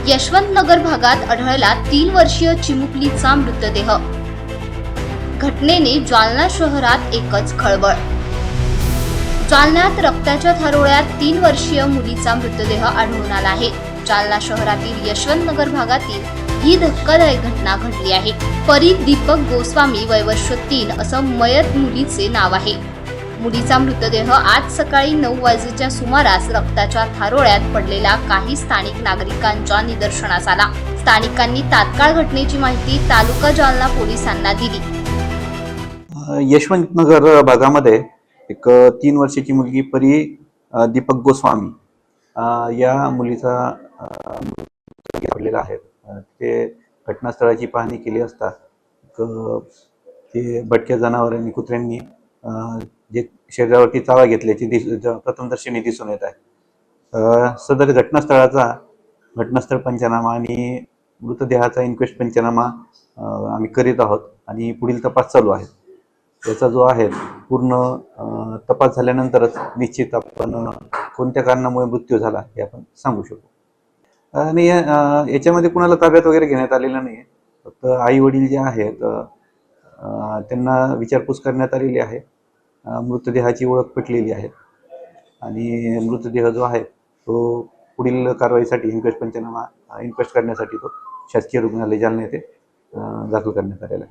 यशवंतनगर भागात आढळला 3 वर्षीय चिमुकलीचा मृतदेह। घटनेने जालना शहरात एकच खळबळ। जालन्यात रक्ताच्या थारोळ्यात 3 वर्षीय मुलीचा मृतदेह आढळून आला आहे। जालना शहरातील यशवंतनगर भागातील ही धक्कादायक घटना घडली आहे। परी दीपक गोस्वामी वय वर्ष 3 असं मयत मुलीचे नाव आहे। मुलीचा मृतदेह आज सकाळी 9 वाजेच्या सुमारास रक्ताच्या थारोळ्यात पडलेला काही स्थानिक नागरिकांच्या निदर्शनास आला। स्थानिकांनी तात्काळ घटनेची माहिती तालुका जालना पोलिसांना दिली। यशवंतनगर भागामध्ये एक 3 वर्षाची मुलगी परी दीपक गोस्वामी या मुलीचा पडलेला आहे। ते घटनास्थळाची पाहणी केली असता ते भटक्या जनावरांनी कुत्र्यांनी जे शरीरावरती चावा घेतल्याची प्रथमदर्शनी दिसून येत आहे। सदर घटनास्थळ पंचनामा आणि मृतदेहाचा इन्क्वेस्ट पंचनामा आम्ही करीत आहोत आणि पुढील तपास चालू आहे। याचा जो आहे पूर्ण तपास झाल्यानंतरच निश्चित आपण कोणत्या कारणामुळे मृत्यू झाला हे आपण सांगू शकू। आणि याच्यामध्ये कुणाला ताब्यात वगैरे घेण्यात आलेलं नाही, फक्त आई वडील जे आहेत त्यांना विचारपूस करण्यात आलेली आहे। मृतदेहाची ओळख पटलेली आहे आणि मृतदेह जो आहे तो पुढील कारवाईसाठी इन्क्वेस्ट करण्यासाठी तो शासकीय रुग्णालय जालना येथे दाखल करण्यात आलेला आहे।